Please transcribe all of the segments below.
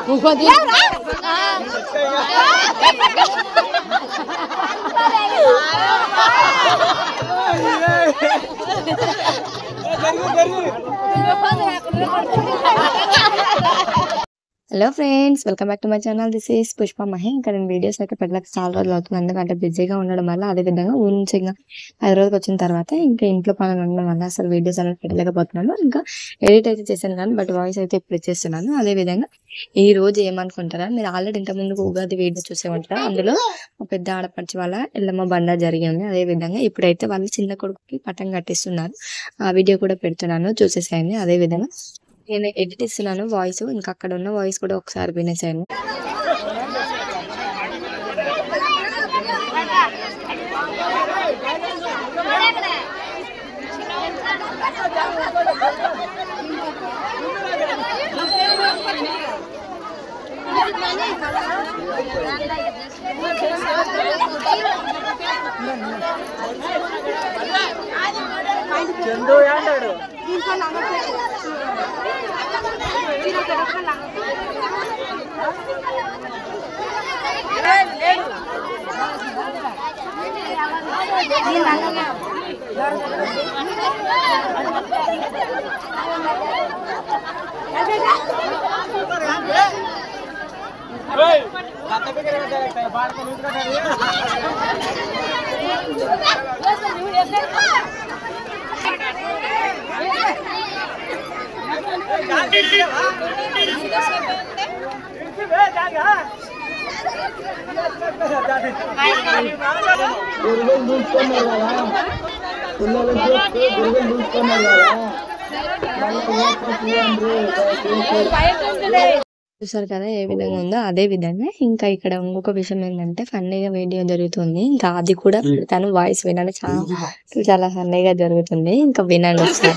Hello friends, welcome back to my channel. This is Pushpa Mahi. ఇంకా నేను videos అయితే పెట్టలేక చాలా రోజులు అవుతుంది, ఎందుకంటే బిజీగా ఉండడం వల్ల. అదేవిధంగా ఊరి నుంచి ఇంకా 5 రోజులకు వచ్చిన తర్వాత ఇంకా ఇంట్లో పనులు ఉండడం వల్ల అసలు వీడియోస్ అనేది పెట్టలేకపోతున్నాను. ఇంకా ఎడిట్ అయితే చేశాను కానీ బట్ వాయిస్ అయితే ఇప్పుడు ఇచ్చేస్తున్నాను. అదేవిధంగా ఈ రోజు ఏమనుకుంటారా, మీరు ఆల్రెడీ ఇంతకుముందు ఉగాది వీడియో చూసే ఉంటారా. అందులో పెద్ద ఆడపడిచి వాళ్ళ ఎల్లమ్మ బండ జరిగింది. అదేవిధంగా ఇప్పుడైతే వాళ్ళు చిన్న కొడుకుకి పట్టం కట్టిస్తున్నారు. ఆ వీడియో కూడా పెడుతున్నాను, చూసేసాయండి. అదేవిధంగా నేను ఎడిట్ ఇస్తున్నాను వాయిస్, ఇంకా అక్కడ ఉన్న వాయిస్ కూడా ఒకసారి వినేసాను. చూసారు కదా ఏ విధంగా ఉందో. అదే విధంగా ఇంకా ఇక్కడ ఇంకొక విషయం ఏంటంటే ఫన్నీగా వీడియో జరుగుతుంది. ఇంకా అది కూడా తను వాయిస్ వినండి, చాలా ఫన్నీగా జరుగుతుంది. ఇంకా వినండి ఒకసారి.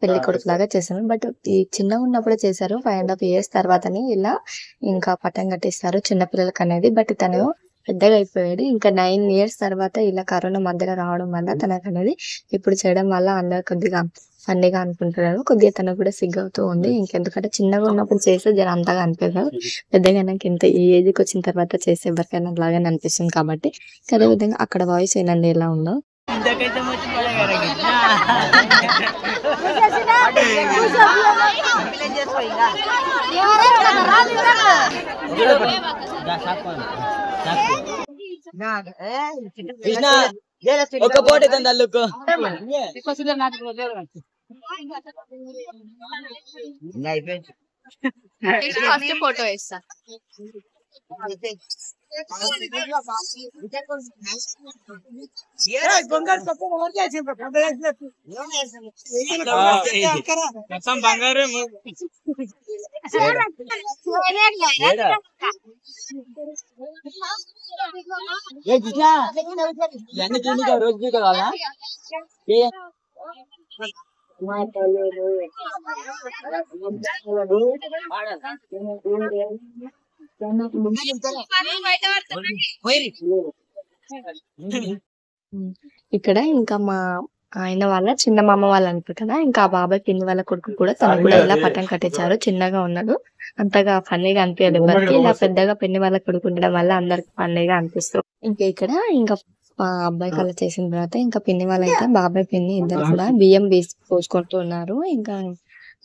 పెళ్లి కొడుకు లాగా చేశాను, బట్ ఈ చిన్నగా ఉన్నప్పుడు చేశారు. 5.5 years తర్వాతనే ఇలా ఇంకా పట్టం కట్టిస్తారు చిన్నపిల్లలకి అనేది. బట్ తను పెద్దగా అయిపోయాడు. ఇంకా 9 years తర్వాత ఇలా కరోనా మధ్యలో రావడం వల్ల తనకు అనేది ఇప్పుడు చేయడం వల్ల అందరు కొద్దిగా ఫన్నీగా అనుకుంటున్నారు. కొద్దిగా తనకు కూడా సిగ్గవుతూ ఉంది. ఇంకెందుకంటే చిన్నగా ఉన్నప్పుడు చేస్తే జర అంతగా అనిపించదు, పెద్దగా నాకు ఇంత ఈ ఏజ్కి వచ్చిన తర్వాత చేస్తే ఎవరికైనా లాగానే అనిపిస్తుంది కాబట్టి. అదేవిధంగా అక్కడ వాయిస్ ఏనండి ఎలా ఉందో. ఫోటో వేస్తా. రోజు కావాలా ఇక్కడ ఇంకా మా ఆయన వాళ్ళ చిన్న మామ వాళ్ళు అనుకుంటారు కదా, ఇంకా ఆ బాబాయ్ పిన్ని వాళ్ళ కొడుకు కూడా తను కూడా ఇలా పట్టం కట్టించారు. చిన్నగా ఉన్నాడు, అంతగా ఫన్నీగా అనిపించదు ఎవరికి. ఇలా పెద్దగా పిన్ని వాళ్ళ కొడుకు ఉండడం వల్ల అందరికి ఫన్నీగా అనిపిస్తుంది. ఇంకా ఇక్కడ ఇంకా అబ్బాయి కళ చేసిన తర్వాత ఇంకా పిన్ని వాళ్ళైతే బాబాయ్ పిన్ని ఇద్దరు కూడా బియ్యం వేసి పోసుకుంటూ ఉన్నారు. ఇంకా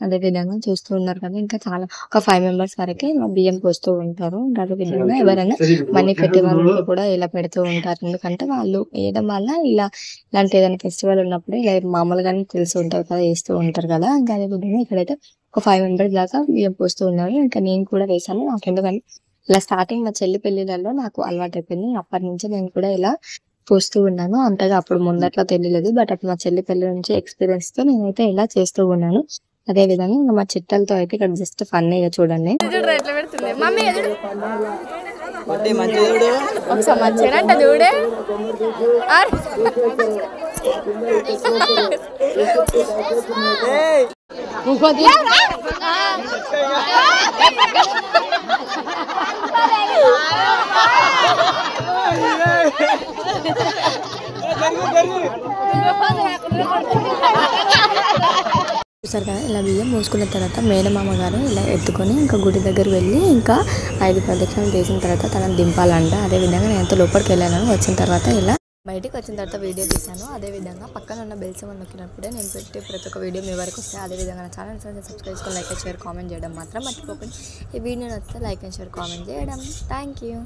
అదే విధంగా చూస్తూ ఉన్నారు కదా. ఇంకా చాలా ఒక 5 members వరకే బియ్యం పోస్తూ ఉంటారు. అదే విధంగా ఎవరైనా మనీ పెట్టే వాళ్ళు కూడా ఇలా పెడుతూ ఉంటారు. ఎందుకంటే వాళ్ళు వేయడం వల్ల ఇలాంటి ఏదైనా ఫెస్టివల్ ఉన్నప్పుడు ఇలా మామూలుగానే తెలిసి ఉంటారు కదా, వేస్తూ ఉంటారు కదా. ఇంకా అదే విధంగా ఇక్కడైతే ఒక 5 members దాకా బియ్యం పోస్తూ ఉన్నారు. ఇంకా నేను కూడా వేసాను. నాకు ఎందుకంటే ఇలా స్టార్టింగ్ మా చెల్లి పెళ్లిళ్ళలో నాకు అలవాటు అయిపోయింది. అప్పటి నుంచి నేను కూడా ఇలా పోస్తూ ఉన్నాను. అంతగా అప్పుడు ముందట్లా తెలియలేదు. బట్ అప్పుడు మా చెల్లి పెళ్లి నుంచి ఎక్స్పీరియన్స్‌తో నేనైతే ఇలా చేస్తూ ఉన్నాను. అదే విధంగా ఇంక మా చుట్టాలతో అయితే ఇక్కడ జస్ట్ ఫన్నీగా చూడండి. ఒకసారి మంచిగానంట చూడే. చూసారు కదా, ఇలా బియ్యం మోసుకున్న తర్వాత మేనమామ గారు ఇలా ఎత్తుకొని ఇంకా గుడి దగ్గర వెళ్ళి ఇంకా 5 ప్రదక్షిణలు చేసిన తర్వాత తనని దింపాలంట. అదేవిధంగా నేను ఎంత లోపలికి వెళ్ళాను. వచ్చిన తర్వాత ఇలా బయటికి వచ్చిన తర్వాత వీడియో తీశాను. అదేవిధంగా పక్కన ఉన్న బెల్ సింబల్ నొక్కినప్పుడే నేను పెట్టే ప్రతి ఒక్క వీడియో మీ వరకు వస్తాయి. అదేవిధంగా నా ఛానల్ సబ్స్క్రైబ్ చేసుకొని లైక్ అండ్ షేర్ కామెంట్ చేయడం మాత్రం మర్చిపోకండి. ఈ వీడియో నచ్చితే లైక్ అండ్ షేర్ కామెంట్ చేయడం. Thank you.